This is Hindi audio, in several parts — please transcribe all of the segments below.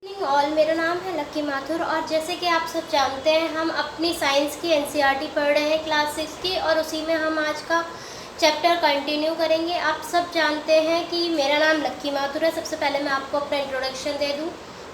ऑल मेरा नाम है लक्की माथुर और जैसे कि आप सब जानते हैं हम अपनी साइंस की एनसीईआरटी पढ़ रहे हैं क्लास 6 की और उसी में हम आज का चैप्टर कंटिन्यू करेंगे। आप सब जानते हैं कि मेरा नाम लक्की माथुर है। सबसे पहले मैं आपको अपना इंट्रोडक्शन दे दूं।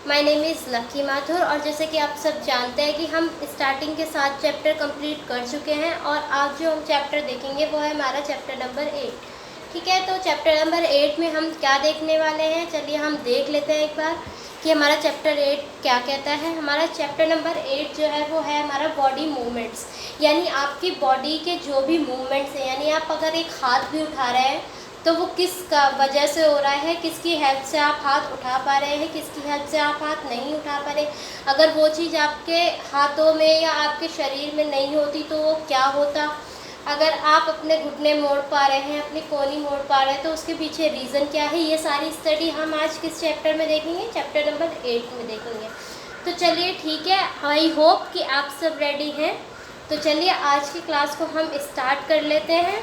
माय नेम इज़ लक्की माथुर और जैसे कि आप सब जानते हैं कि हम स्टार्टिंग के 7 चैप्टर कंप्लीट कर चुके हैं और आज जो हम चैप्टर देखेंगे वो है हमारा चैप्टर नंबर 8। ठीक है, तो चैप्टर नंबर 8 में हम क्या देखने वाले हैं, चलिए हम देख लेते हैं एक बार कि हमारा चैप्टर 8 क्या कहता है। हमारा चैप्टर नंबर 8 जो है वो है हमारा बॉडी मूवमेंट्स, यानी आपकी बॉडी के जो भी मूवमेंट्स हैं, यानी आप अगर एक हाथ भी उठा रहे हैं तो वो किस का वजह से हो रहा है, किसकी हेल्प से आप हाथ उठा पा रहे हैं, किसकी हेल्प से आप हाथ नहीं उठा पा रहे। अगर वो चीज़ आपके हाथों में या आपके शरीर में नहीं होती तो वो क्या होता। अगर आप अपने घुटने मोड़ पा रहे हैं, अपनी कोहनी मोड़ पा रहे हैं तो उसके पीछे रीज़न क्या है, ये सारी स्टडी हम आज किस चैप्टर में देखेंगे, चैप्टर नंबर 8 में देखेंगे। तो चलिए ठीक है, आई होप कि आप सब रेडी हैं। तो चलिए आज की क्लास को हम स्टार्ट कर लेते हैं।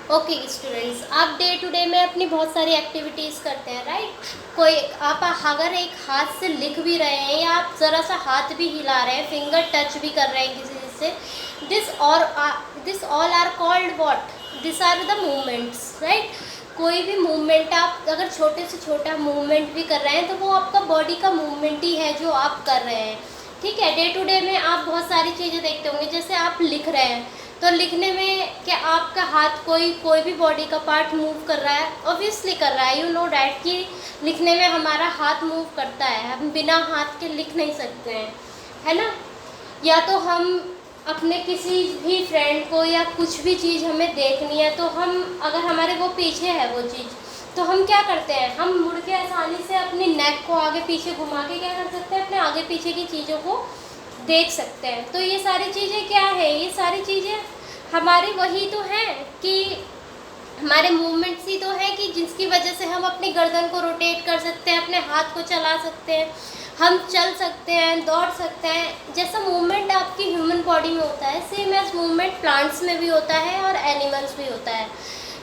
ओके स्टूडेंट्स, आप डे टू डे में अपनी बहुत सारी एक्टिविटीज़ करते हैं, राइट। कोई आप अगर एक हाथ से लिख भी रहे हैं या आप ज़रा सा हाथ भी हिला रहे हैं, फिंगर टच भी कर रहे हैं किसी से, this all are called what, this are the movements, right. कोई भी मूवमेंट आप अगर छोटे से छोटा मूवमेंट भी कर रहे हैं तो वो आपका बॉडी का मूवमेंट ही है जो आप कर रहे हैं। ठीक है, डे टू डे में आप बहुत सारी चीज़ें देखते होंगे, जैसे आप लिख रहे हैं तो लिखने में क्या आपका हाथ कोई भी बॉडी का पार्ट मूव कर रहा है, ऑब्वियसली कर रहा है। यू नो डैट कि लिखने में हमारा हाथ मूव करता है, हम बिना हाथ के लिख नहीं सकते हैं, है ना। या तो हम अपने किसी भी फ्रेंड को या कुछ भी चीज़ हमें देखनी है तो हम अगर हमारे वो पीछे है वो चीज़ तो हम क्या करते हैं, हम मुड़ के आसानी से अपनी नेक को आगे पीछे घुमा के क्या कर सकते हैं, अपने आगे पीछे की चीज़ों को देख सकते हैं। तो ये सारी चीज़ें क्या है, ये सारी चीज़ें हमारी वही तो हैं कि हमारे मूवमेंट्स ही तो हैं कि जिसकी वजह से हम अपनी गर्दन को रोटेट कर सकते हैं, अपने हाथ को चला सकते हैं, हम चल सकते हैं, दौड़ सकते हैं। जैसा मूवमेंट आपकी ह्यूमन बॉडी में होता है सेम एज मूवमेंट प्लांट्स में भी होता है और एनिमल्स भी होता है।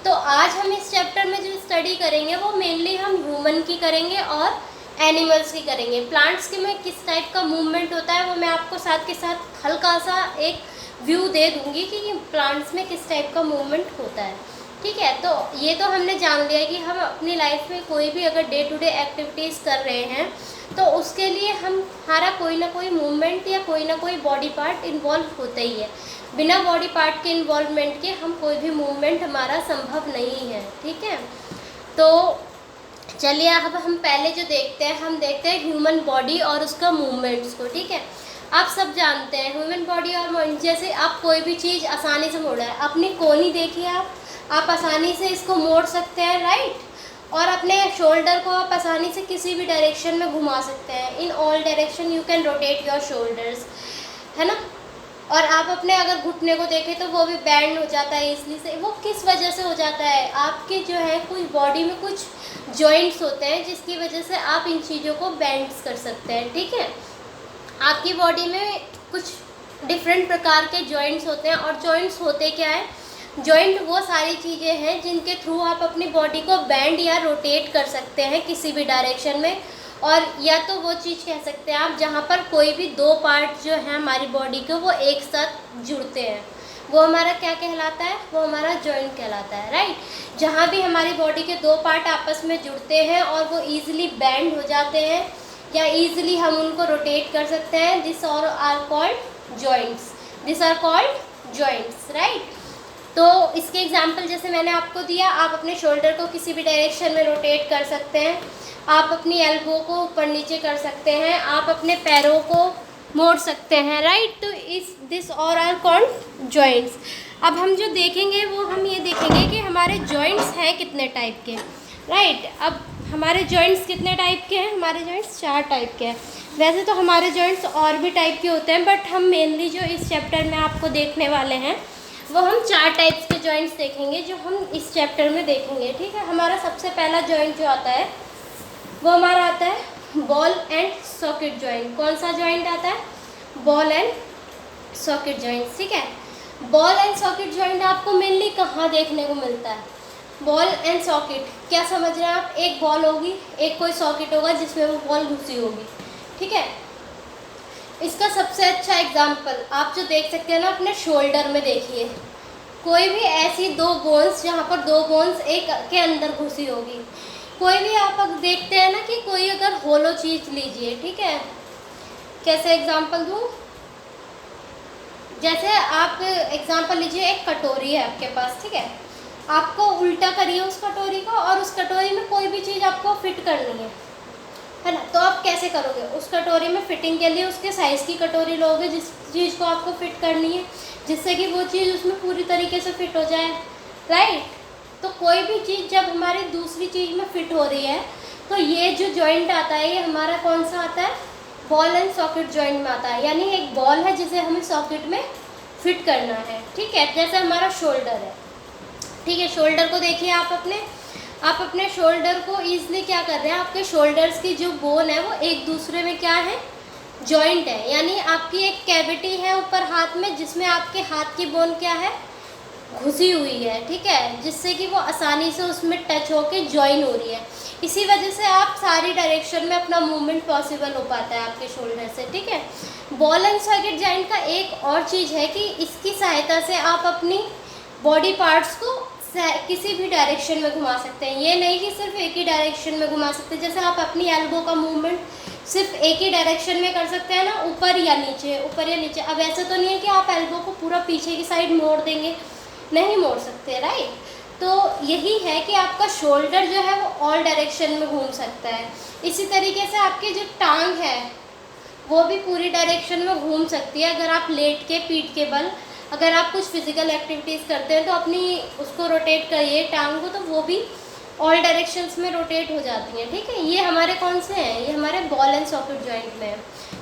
तो आज हम इस चैप्टर में जो स्टडी करेंगे वो मेनली हम ह्यूमन की करेंगे और एनिमल्स की करेंगे। प्लांट्स के में किस टाइप का मूवमेंट होता है वो मैं आपको साथ के साथ हल्का सा एक व्यू दे दूंगी कि प्लांट्स में किस टाइप का मूवमेंट होता है। ठीक है, तो ये तो हमने जान लिया कि हम अपनी लाइफ में कोई भी अगर डे टू डे एक्टिविटीज़ कर रहे हैं तो उसके लिए हमारा कोई ना कोई मूवमेंट या कोई ना कोई बॉडी पार्ट इन्वॉल्व होता ही है। बिना बॉडी पार्ट के इन्वॉल्वमेंट के हम कोई भी मूवमेंट हमारा संभव नहीं है। ठीक है, तो चलिए अब हम पहले जो देखते हैं, हम देखते हैं ह्यूमन बॉडी और उसका मूवमेंट्स को। ठीक है, आप सब जानते हैं ह्यूमन बॉडी और मूवमेंट, जैसे आप कोई भी चीज़ आसानी से मोड़ रहे हैं, अपनी कोहनी देखिए आप आसानी से इसको मोड़ सकते हैं, राइट। और अपने शोल्डर को आप आसानी से किसी भी डायरेक्शन में घुमा सकते हैं, in all direction you can rotate your shoulders, है ना। और आप अपने अगर घुटने को देखें तो वो भी बैंड हो जाता है इसलिए से। वो किस वजह से हो जाता है, आपके जो है कुछ बॉडी में कुछ जॉइंट्स होते हैं जिसकी वजह से आप इन चीज़ों को बैंड्स कर सकते हैं। ठीक है, आपकी बॉडी में कुछ डिफरेंट प्रकार के जॉइंट्स होते हैं और जॉइंट्स होते क्या है, जॉइंट वो सारी चीज़ें हैं जिनके थ्रू आप अपनी बॉडी को बैंड या रोटेट कर सकते हैं किसी भी डायरेक्शन में। और या तो वो चीज़ कह सकते हैं आप जहाँ पर कोई भी दो पार्ट जो है हमारी बॉडी के वो एक साथ जुड़ते हैं, वो हमारा क्या कहलाता है, वो हमारा जॉइंट कहलाता है, राइट। जहाँ भी हमारी बॉडी के दो पार्ट आपस में जुड़ते हैं और वो ईजिली बैंड हो जाते हैं या ईजिली हम उनको रोटेट कर सकते हैं, this are called joints, this are called joints, right. तो इसके एग्जांपल जैसे मैंने आपको दिया, आप अपने शोल्डर को किसी भी डायरेक्शन में रोटेट कर सकते हैं, आप अपनी एल्बो को ऊपर नीचे कर सकते हैं, आप अपने पैरों को मोड़ सकते हैं, राइट। तो दिस और आर कॉल्ड जॉइंट्स। अब हम जो देखेंगे वो हम ये देखेंगे कि हमारे जॉइंट्स हैं कितने टाइप के, राइट। अब हमारे जॉइंट्स कितने टाइप के हैं, हमारे जॉइंट्स 4 टाइप के हैं। वैसे तो हमारे जॉइंट्स और भी टाइप के होते हैं बट हम मेनली जो इस चैप्टर में आपको देखने वाले हैं वो हम 4 टाइप्स के जॉइंट्स देखेंगे जो हम इस चैप्टर में देखेंगे। ठीक है, हमारा सबसे पहला जॉइंट जो आता है वो हमारा आता है बॉल एंड सॉकेट जॉइंट। कौन सा जॉइंट आता है, बॉल एंड सॉकेट जॉइंट। ठीक है, बॉल एंड सॉकेट जॉइंट आपको मेनली कहाँ देखने को मिलता है, बॉल एंड सॉकेट क्या समझ रहे हैं आप? एक बॉल होगी, एक कोई सॉकेट होगा जिसमें वो बॉल घुसी होगी, ठीक है। इसका सबसे अच्छा एग्जाम्पल आप जो देख सकते हैं ना अपने शोल्डर में, देखिए कोई भी ऐसी दो बोन्स जहाँ पर दो बोन्स एक के अंदर घुसी होगी। कोई भी आप देखते हैं ना कि कोई अगर होलो चीज़ लीजिए, ठीक है, कैसे एग्जाम्पल दूँ, जैसे आप एग्जाम्पल लीजिए एक कटोरी है आपके पास, ठीक है, आपको उल्टा करिए उस कटोरी को और उस कटोरी में कोई भी चीज़ आपको फिट करनी है ना, तो आप कैसे करोगे? उस कटोरी में फिटिंग के लिए उसके साइज़ की कटोरी लोगे जिस चीज़ को आपको फिट करनी है, जिससे कि वो चीज़ उसमें पूरी तरीके से फिट हो जाए, राइट। तो कोई भी चीज़ जब हमारी दूसरी चीज़ में फिट हो रही है तो ये जो जॉइंट आता है ये हमारा कौन सा आता है? बॉल एंड सॉकेट जॉइंट में आता है। यानी एक बॉल है जिसे हमें सॉकेट में फिट करना है, ठीक है। जैसे हमारा शोल्डर है, ठीक है, शोल्डर को देखिए आप अपने शोल्डर को ईजिली क्या कर रहे हैं, आपके शोल्डर्स की जो बोन है वो एक दूसरे में क्या है? जॉइंट है। यानी आपकी एक कैविटी है ऊपर हाथ में जिसमें आपके हाथ की बोन क्या है? घुसी हुई है, ठीक है, जिससे कि वो आसानी से उसमें टच होके ज्वाइन हो रही है। इसी वजह से आप सारी डायरेक्शन में अपना मूवमेंट पॉसिबल हो पाता है आपके शोल्डर से, ठीक है। बॉल एंड सॉकेट जॉइंट का एक और चीज़ है कि इसकी सहायता से आप अपनी बॉडी पार्ट्स को किसी भी डायरेक्शन में घुमा सकते हैं। ये नहीं कि सिर्फ एक ही डायरेक्शन में घुमा सकते, जैसे आप अपनी एल्बो का मूवमेंट सिर्फ एक ही डायरेक्शन में कर सकते हैं ना, ऊपर या नीचे, ऊपर या नीचे। अब ऐसा तो नहीं है कि आप एल्बो को पूरा पीछे की साइड मोड़ देंगे, नहीं मोड़ सकते, राइट। तो यही है कि आपका शोल्डर जो है वो ऑल डायरेक्शन में घूम सकता है। इसी तरीके से आपकी जो टांग है वो भी पूरी डायरेक्शन में घूम सकती है। अगर आप लेट के पीठ के बल अगर आप कुछ फिजिकल एक्टिविटीज़ करते हैं तो अपनी उसको रोटेट करिए टांग को, तो वो भी ऑल डायरेक्शंस में रोटेट हो जाती हैं, ठीक है। ये हमारे कौन से हैं? ये हमारे बॉल एंड सॉकेट जॉइंट में है।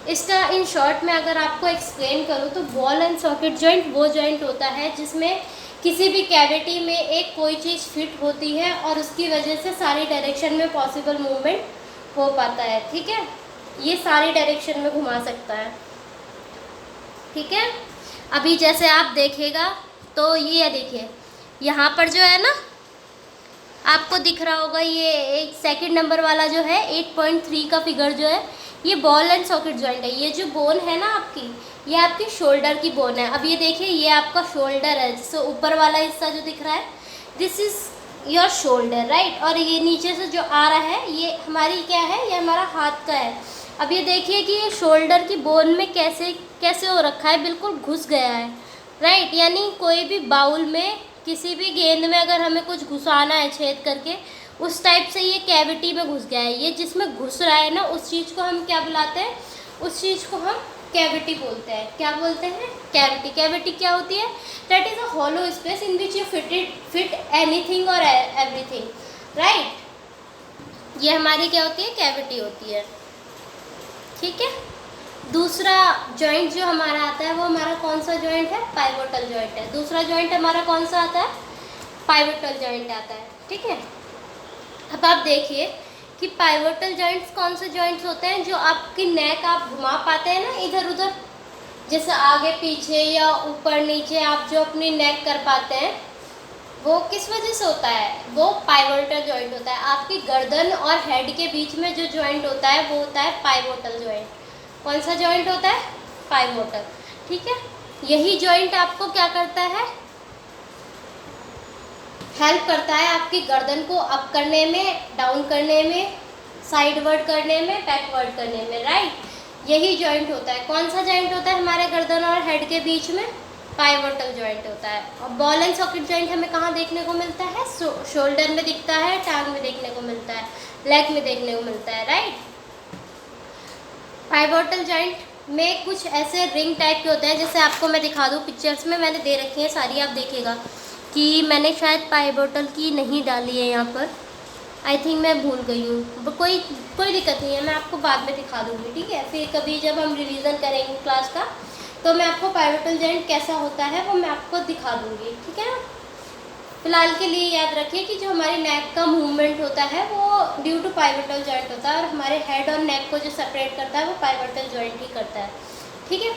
इसका इन शॉर्ट में अगर आपको एक्सप्लेन करूँ तो बॉल एंड सॉकेट जॉइंट वो जॉइंट होता है जिसमें किसी भी कैविटी में एक कोई चीज़ फिट होती है और उसकी वजह से सारी डायरेक्शन में पॉसिबल मूवमेंट हो पाता है, ठीक है। ये सारी डायरेक्शन में घुमा सकता है, ठीक है। अभी जैसे आप देखिएगा तो ये देखिए यहाँ पर जो है ना आपको दिख रहा होगा, ये एक सेकंड नंबर वाला जो है 8.3 का फिगर जो है ये बॉल एंड सॉकेट जॉइंट है। ये जो बोन है ना आपकी, ये आपकी शोल्डर की बोन है। अब ये देखिए ये आपका शोल्डर है, जिससे ऊपर वाला हिस्सा जो दिख रहा है this is your shoulder, right. और ये नीचे से जो आ रहा है ये हमारी क्या है? ये हमारा हाथ का है। अब ये देखिए कि ये शोल्डर की बोन में कैसे कैसे हो रखा है, बिल्कुल घुस गया है, राइट। यानी कोई भी बाउल में किसी भी गेंद में अगर हमें कुछ घुसाना है छेद करके, उस टाइप से ये कैविटी में घुस गया है। ये जिसमें घुस रहा है ना उस चीज़ को हम क्या बुलाते हैं? उस चीज़ को हम कैविटी बोलते हैं। क्या बोलते हैं? कैविटी। कैविटी क्या होती है? That is a hollow space in which you fit anything और एवरीथिंग, राइट। ये हमारी क्या होती है? कैविटी होती है, ठीक है। दूसरा जॉइंट जो हमारा आता है वो हमारा कौन सा जॉइंट है? पाइवोटल जॉइंट है। दूसरा जॉइंट हमारा कौन सा आता है? पाइवोटल जॉइंट आता है, ठीक है। अब आप देखिए कि पाइवोटल जॉइंट्स कौन से जॉइंट्स होते हैं? जो आपकी नेक आप घुमा पाते हैं ना इधर उधर, जैसे आगे पीछे या ऊपर नीचे आप जो अपनी नेक कर पाते हैं, वो किस वजह से होता है? वो पाइवोटल जॉइंट होता है। आपकी गर्दन और हेड के बीच में जो जॉइंट होता है वो होता है पाइवोटल जॉइंट। कौन सा जॉइंट होता है? पाइवोटल, ठीक है। यही जॉइंट आपको क्या करता है? हेल्प करता है आपकी गर्दन को अप करने में, डाउन करने में, साइडवर्ड करने में, बैकवर्ड करने में, राइट। यही जॉइंट होता है। कौन सा जॉइंट होता है हमारे गर्दन और हेड के बीच में? पाइवोटल जॉइंट होता है। और बॉल एंड सॉकेट जॉइंट हमें कहाँ देखने को मिलता है? शोल्डर में दिखता है, टांग में देखने को मिलता है, लेग में देखने को मिलता है, राइट। पाइवोटल जॉइंट में कुछ ऐसे रिंग टाइप के होते हैं, जैसे आपको मैं दिखा दूँ, पिक्चर्स में मैंने दे रखी हैं सारी, आप देखिएगा कि मैंने शायद पाइवोटल की नहीं डाली है यहाँ पर, आई थिंक मैं भूल गई हूँ। कोई दिक्कत नहीं है, मैं आपको बाद में दिखा दूँगी, ठीक है। फिर कभी जब हम रिवीजन करेंगे क्लास का तो मैं आपको पाइवोटल जॉइंट कैसा होता है वो मैं आपको दिखा दूँगी, ठीक है ना। फिलहाल के लिए याद रखिए कि जो हमारी नेक का मूवमेंट होता है वो ड्यू टू पाइवोटल जॉइंट होता है, और हमारे हेड और नेक को जो सेपरेट करता है वो पाइवोटल जॉइंट ही करता है, ठीक है।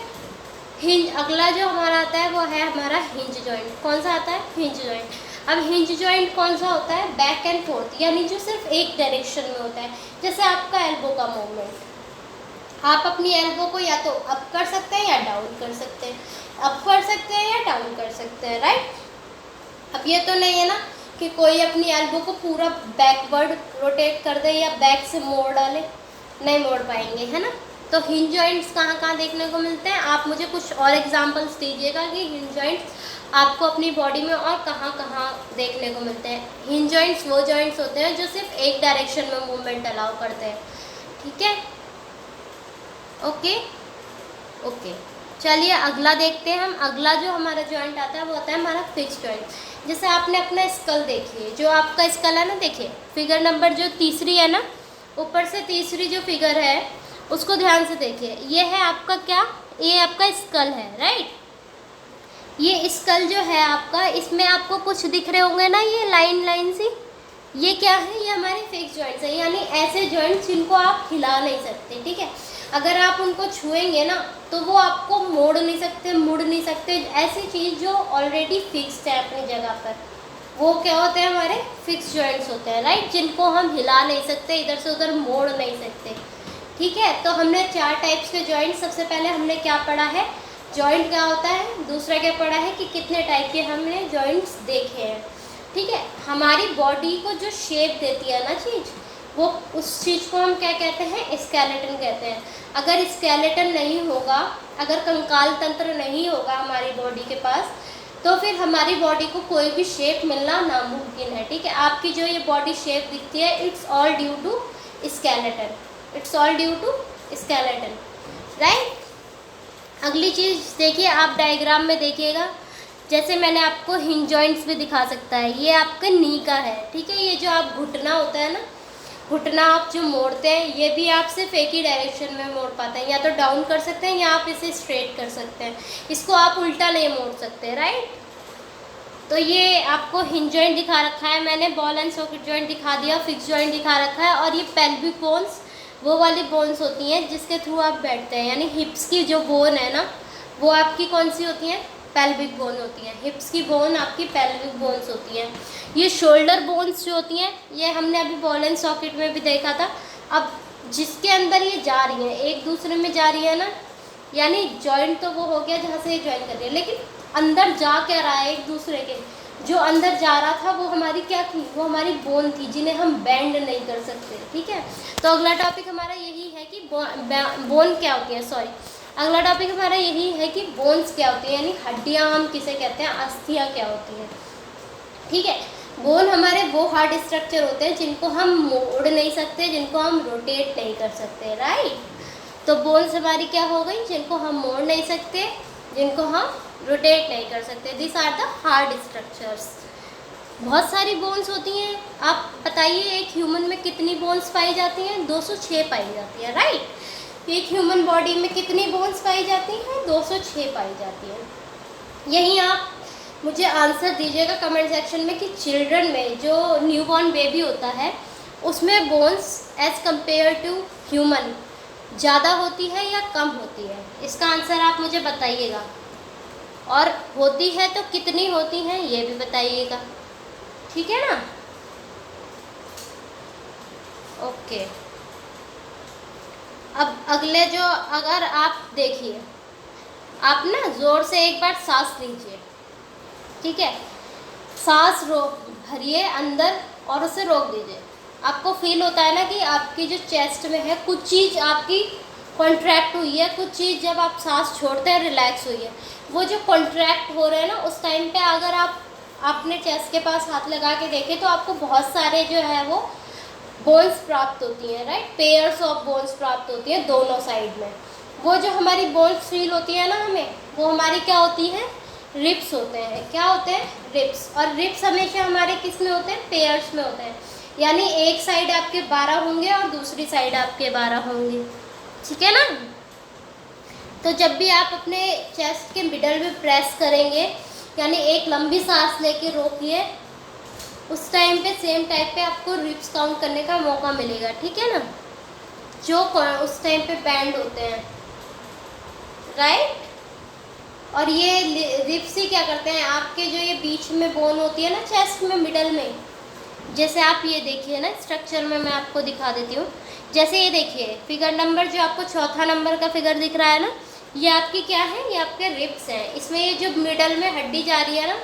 हिंज, अगला जो हमारा आता है वो है हमारा हिंज जॉइंट। कौन सा आता है? Hinge joint. अब हिंज जॉइंट कौन सा होता है, बैक एंड फोर्थ, यानी जो सिर्फ एक डायरेक्शन में होता है। जैसे आपका एल्बो का मूवमेंट, आप अपनी एल्बो को या तो अप कर सकते हैं या डाउन कर सकते हैं, अप कर सकते हैं या डाउन कर सकते हैं, राइट। अब ये तो नहीं है ना कि कोई अपनी एल्बो को पूरा बैकवर्ड रोटेट कर दे या बैक से मोड़ डाले, नहीं मोड़ पाएंगे, है ना। तो हिंज जॉइंट्स कहाँ कहाँ देखने को मिलते हैं, आप मुझे कुछ और एग्जांपल्स दीजिएगा कि हिंज जॉइंट्स आपको अपनी बॉडी में और कहाँ कहाँ देखने को मिलते हैं। हिंज जॉइंट्स वो जॉइंट्स होते हैं जो सिर्फ एक डायरेक्शन में मूवमेंट अलाउ करते हैं, ठीक है। ओके ओके, चलिए अगला देखते हैं हम। अगला जो हमारा जॉइंट आता है वो होता है हमारा फिक्स जॉइंट। जैसे आपने अपना स्कल देखिए, जो आपका स्कल है ना, देखिए फिगर नंबर जो तीसरी है ना, ऊपर से तीसरी जो फिगर है उसको ध्यान से देखिए। ये है आपका क्या, ये आपका स्कल है, राइट। ये स्कल जो है आपका, इसमें आपको कुछ दिख रहे होंगे ना, ये लाइन लाइन सी, ये क्या है, ये हमारे फिक्स जॉइंट्स है, यानी ऐसे जॉइंट्स जिनको आप हिला नहीं सकते, ठीक है। अगर आप उनको छुएंगे ना तो वो आपको मोड़ नहीं सकते, मुड़ नहीं सकते। ऐसी चीज़ जो ऑलरेडी फिक्स्ड है अपनी जगह पर, वो क्या होते हैं, हमारे फिक्स जॉइंट्स होते हैं, राइट, जिनको हम हिला नहीं सकते, इधर से उधर मोड़ नहीं सकते, ठीक है। तो हमने 4 टाइप्स के जॉइंट, सबसे पहले हमने क्या पढ़ा है, जॉइंट क्या होता है, दूसरा क्या पढ़ा है कि कितने टाइप के हमने जॉइंट्स देखे हैं, ठीक है। हमारी बॉडी को जो शेप देती है ना चीज़, वो उस चीज़ को हम क्या कहते हैं, स्केलेटन कहते हैं। अगर स्केलेटन नहीं होगा, अगर कंकाल तंत्र नहीं होगा हमारी बॉडी के पास, तो फिर हमारी बॉडी को कोई भी शेप मिलना नामुमकिन है, ठीक है। आपकी जो ये बॉडी शेप दिखती है, it's all due to skeleton, it's all due to skeleton, right. अगली चीज़ देखिए, आप डायग्राम में देखिएगा, जैसे मैंने आपको हिंज जॉइंट्स भी दिखा सकता है, ये आपका नी का है, ठीक है। ये जो आप घुटना होता है ना, घुटना आप जो मोड़ते हैं, ये भी आप सिर्फ एक ही डायरेक्शन में मोड़ पाते हैं, या तो डाउन कर सकते हैं या आप इसे स्ट्रेट कर सकते हैं, इसको आप उल्टा नहीं मोड़ सकते, राइट। तो ये आपको हिंज जॉइंट दिखा रखा है मैंने, बॉल एंड सॉकेट जॉइंट दिखा दिया, फिक्स जॉइंट दिखा रखा है, और ये पेल्विक बोन्स वो वाली बोन्स होती हैं जिसके थ्रू आप बैठते हैं, यानी हिप्स की जो बोन है ना, वो आपकी कौन सी होती हैं, पेल्विक बोन होती हैं। हिप्स की बोन आपकी पेल्विक बोन्स होती हैं। ये शोल्डर बोन्स जो होती हैं, ये हमने अभी बॉल एंड सॉकेट में भी देखा था। अब जिसके अंदर ये जा रही हैं, एक दूसरे में जा रही है ना, यानी जॉइंट तो वो हो गया जहाँ से ये ज्वाइन कर रही है, लेकिन अंदर जा क्या रहा है एक दूसरे के, जो अंदर जा रहा था वो हमारी क्या थी, वो हमारी बोन थी, जिन्हें हम बेंड नहीं कर सकते, ठीक है। तो अगला टॉपिक हमारा यही है कि बोन क्या होती है, सॉरी, अगला टॉपिक हमारा यही है कि बोन्स क्या होती है, यानी हड्डियाँ हम किसे कहते हैं, अस्थियाँ क्या होती हैं, ठीक है। बोन हमारे वो हार्ड स्ट्रक्चर होते हैं जिनको हम मोड़ नहीं सकते, जिनको हम रोटेट नहीं कर सकते, राइट। तो बोन्स हमारी क्या हो गई, जिनको हम मोड़ नहीं सकते, जिनको हम रोटेट नहीं कर सकते, this are the hard structures. बहुत सारी बोन्स होती हैं, आप बताइए एक ह्यूमन में कितनी बोन्स पाई जाती हैं, 206 पाई जाती है, राइट। एक ह्यूमन बॉडी में कितनी बोन्स पाई जाती हैं, 206 पाई जाती हैं। यही आप मुझे आंसर दीजिएगा कमेंट सेक्शन में कि चिल्ड्रन में जो न्यूबॉर्न बेबी होता है उसमें bones as compare to human ज़्यादा होती है या कम होती है, इसका आंसर आप मुझे बताइएगा, और होती है तो कितनी होती हैं ये भी बताइएगा, ठीक है ना। ओके, अब अगले जो, अगर आप देखिए, आप ना ज़ोर से एक बार सांस लीजिए, ठीक है, सांस भरिए अंदर और उसे रोक दीजिए। आपको फील होता है ना कि आपकी जो चेस्ट में है कुछ चीज़ आपकी कॉन्ट्रैक्ट हुई है, कुछ चीज़ जब आप सांस छोड़ते हैं रिलैक्स हुई है। वो जो कॉन्ट्रैक्ट हो रहे हैं ना, उस टाइम पे अगर आप अपने चेस्ट के पास हाथ लगा के देखें तो आपको बहुत सारे जो है वो बोन्स प्राप्त होती हैं, राइट, पेयर्स ऑफ बोन्स प्राप्त होती हैं दोनों साइड में। वो जो हमारी बोन्स फील होती है ना हमें, वो हमारी क्या होती है, रिब्स होते हैं। क्या होते हैं, रिब्स। और रिब्स हमेशा हमारे किस में होते हैं, पेयर्स में होते हैं, यानी एक साइड आपके 12 होंगे और दूसरी साइड आपके 12 होंगे, ठीक है ना। तो जब भी आप अपने चेस्ट के मिडल में प्रेस करेंगे, यानी एक लंबी सांस लेके रोकिए, उस टाइम पे सेम टाइप पे आपको रिब्स काउंट करने का मौका मिलेगा, ठीक है ना, जो उस टाइम पे बैंड होते हैं, राइट। और ये रिब्स ही क्या करते हैं, आपके जो ये बीच में बोन होती है ना चेस्ट में मिडल में, जैसे आप ये देखिए ना स्ट्रक्चर में मैं आपको दिखा देती हूँ। जैसे ये देखिए फिगर नंबर जो आपको चौथा नंबर का फिगर दिख रहा है ना, ये आपकी क्या है, ये आपके रिब्स हैं। इसमें ये जो मिडल में हड्डी जा रही है ना,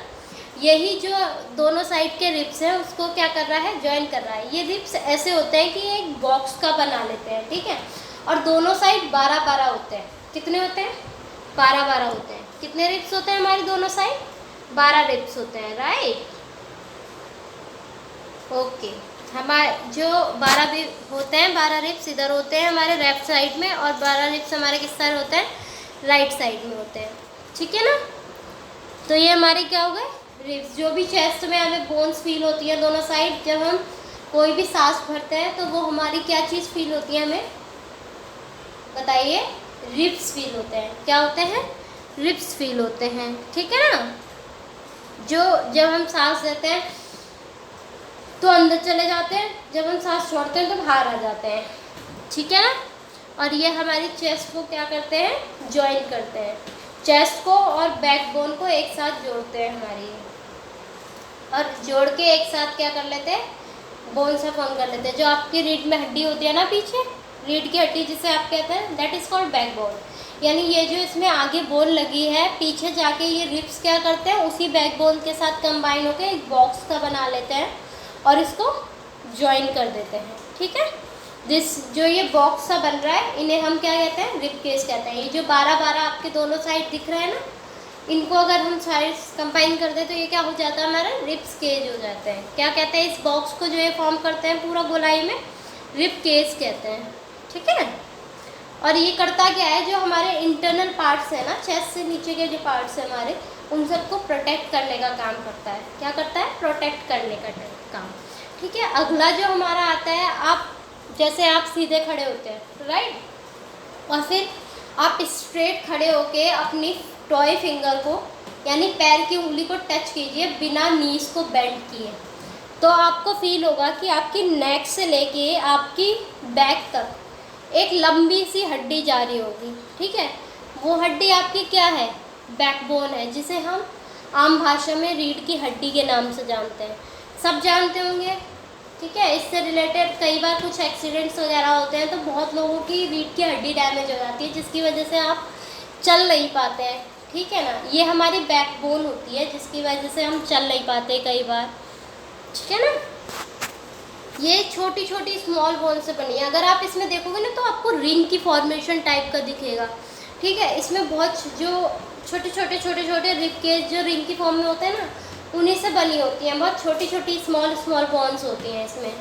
यही जो दोनों साइड के रिब्स हैं उसको क्या कर रहा है, ज्वाइन कर रहा है। ये रिब्स ऐसे होते हैं कि ये एक बॉक्स का बना लेते हैं, ठीक है। और दोनों साइड 12-12 होते हैं। कितने होते हैं, 12-12 होते हैं। कितने रिब्स होते हैं हमारे दोनों साइड, 12 रिब्स होते हैं, राइट। ओके, हमारे जो 12 भी होते हैं, 12 रिब्स इधर होते हैं हमारे लेफ्ट साइड में, और 12 रिब्स हमारे किस साइड होते हैं, राइट साइड में होते हैं, ठीक है ना। तो ये हमारे क्या हो गए, रिब्स। जो भी चेस्ट में हमें बोन्स फील होती है दोनों साइड, जब हम कोई भी सांस भरते हैं तो वो हमारी क्या चीज़ फील होती है, हमें बताइए, रिब्स फील होते हैं। क्या होते हैं, रिब्स फील होते हैं, ठीक है ना। जो जब हम सांस लेते हैं तो अंदर चले जाते हैं, जब हम सांस छोड़ते हैं तो बाहर आ जाते हैं, ठीक है ना। और ये हमारी चेस्ट को क्या करते हैं, ज्वाइन करते हैं। चेस्ट को और बैकबोन को एक साथ जोड़ते हैं हमारी, और जोड़ के एक साथ क्या कर लेते हैं, बोन से फॉर्म कर लेते हैं। जो आपकी रीढ़ में हड्डी होती है ना पीछे, रीढ़ की हड्डी जिसे आप कहते हैं, दैट इज़ कॉल्ड बैकबोन। यानी ये जो इसमें आगे बोन लगी है, पीछे जाके ये रिब्स क्या करते हैं, उसी बैकबोन के साथ कंबाइन होकर एक बॉक्स का बना लेते हैं और इसको ज्वाइन कर देते हैं, ठीक है। जो ये बॉक्स सा बन रहा है, इन्हें हम क्या कहते हैं, रिब केज कहते हैं। ये जो 12-12 आपके दोनों साइड दिख रहे हैं ना, इनको अगर हम साइड्स कंबाइन कर दें तो ये क्या हो जाता है, हमारा रिब्स केज हो जाता है। क्या कहते हैं, इस बॉक्स को जो ये फॉर्म करते हैं पूरा गोलाई में, रिब केज कहते हैं, ठीक है। और ये करता क्या है, जो हमारे इंटरनल पार्ट्स है ना, चेस्ट से नीचे के जो पार्ट्स हैं हमारे, उन सबको प्रोटेक्ट करने का काम करता है। क्या करता है, प्रोटेक्ट करने का काम, ठीक है। अगला जो हमारा आता है, आप जैसे आप सीधे खड़े होते हैं, राइट, और फिर आप स्ट्रेट खड़े होके अपनी टॉय फिंगर को यानी पैर की उंगली को टच कीजिए बिना नीज को बेंड किए, तो आपको फील होगा कि आपकी नेक से लेके आपकी बैक तक एक लंबी सी हड्डी जा रही होगी, ठीक है। वो हड्डी आपकी क्या है, बैकबोन है, जिसे हम आम भाषा में रीढ़ की हड्डी के नाम से जानते हैं। सब जानते होंगे, ठीक है। इससे रिलेटेड कई बार कुछ एक्सीडेंट्स वगैरह होते हैं तो बहुत लोगों की रीढ़ की हड्डी डैमेज हो जाती है, जिसकी वजह से आप चल नहीं पाते हैं, ठीक है ना। ये हमारी बैकबोन होती है जिसकी वजह से हम चल नहीं पाते कई बार, ठीक है ना। ये छोटी छोटी स्मॉल बोन से बनी है। अगर आप इसमें देखोगे ना तो आपको रिंग की फॉर्मेशन टाइप का दिखेगा, ठीक है। इसमें बहुत जो छोटे छोटे रिब के जो रिंग की फॉर्म में होते हैं ना, उन्हीं से बनी होती हैं। बहुत छोटी छोटी स्मॉल बोन्स होती हैं इसमें,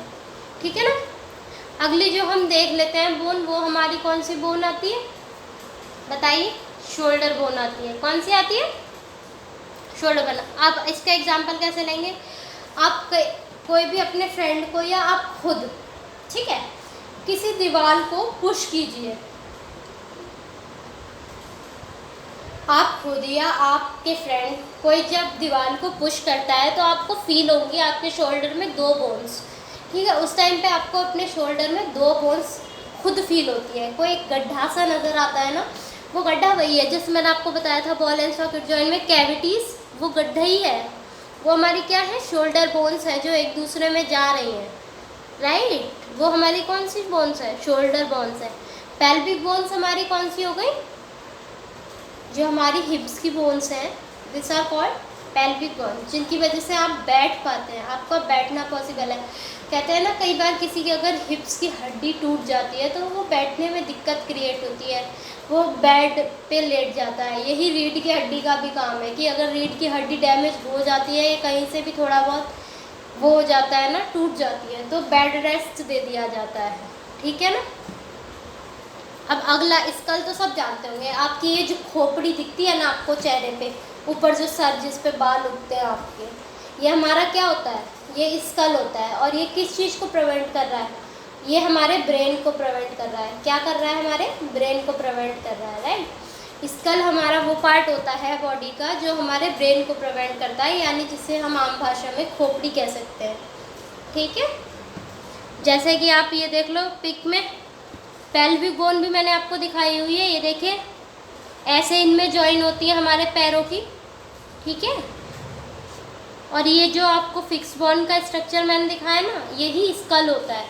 ठीक है ना। अगली जो हम देख लेते हैं बोन, वो हमारी कौन सी बोन आती है, बताइए, शोल्डर बोन आती है। कौन सी आती है, शोल्डर बोन। आप इसका एग्जांपल कैसे लेंगे, आप कोई भी अपने फ्रेंड को या आप खुद, ठीक है, किसी दीवार को पुश कीजिए। आप खुद या आपके फ्रेंड कोई जब दीवार को पुश करता है तो आपको फील होंगी आपके शोल्डर में 2 बोन्स, ठीक है। उस टाइम पे आपको अपने शोल्डर में 2 बोन्स खुद फील होती है। कोई एक गड्ढा सा नज़र आता है ना, वो गड्ढा वही है जिसमें मैंने आपको बताया था बॉल एंड सॉकेट जॉइंट में कैविटीज़, वो गड्ढा ही है। वो हमारी क्या है, शोल्डर बोन्स है जो एक दूसरे में जा रही हैं, राइट। वो हमारी कौन सी बोन्स है, शोल्डर बोन्स है। पेल्विक बोन्स हमारी कौन सी हो गई, जो हमारी हिप्स की बोन्स हैं, this are called pelvic bones, जिनकी वजह से आप बैठ पाते हैं, आपका बैठना पॉसिबल है। कहते हैं ना कई बार किसी की अगर हिप्स की हड्डी टूट जाती है तो वो बैठने में दिक्कत क्रिएट होती है, वो बेड पे लेट जाता है। यही रीढ़ की हड्डी का भी काम है कि अगर रीढ़ की हड्डी डैमेज हो जाती है या कहीं से भी थोड़ा बहुत वो हो जाता है ना, टूट जाती है, तो बेड रेस्ट दे दिया जाता है, ठीक है ना। अब अगला स्कल तो सब जानते होंगे। आपकी ये जो खोपड़ी दिखती है ना आपको चेहरे पे, ऊपर जो सर जिस पे बाल उगते हैं आपके, ये हमारा क्या होता है, ये स्कल होता है। और ये किस चीज़ को प्रिवेंट कर रहा है, ये हमारे ब्रेन को प्रिवेंट कर रहा है। क्या कर रहा है, हमारे ब्रेन को प्रिवेंट कर रहा है, राइट। स्कल हमारा वो पार्ट होता है बॉडी का जो हमारे ब्रेन को प्रिवेंट करता है, यानी जिसे हम आम भाषा में खोपड़ी कह सकते हैं, ठीक है। जैसे कि आप ये देख लो पिक में, पेल्विक बोन भी मैंने आपको दिखाई हुई है, ये देखिए, ऐसे इनमें ज्वाइन होती है हमारे पैरों की, ठीक है। और ये जो आपको फिक्स बोन का स्ट्रक्चर मैंने दिखाया ना, यही स्कल होता है,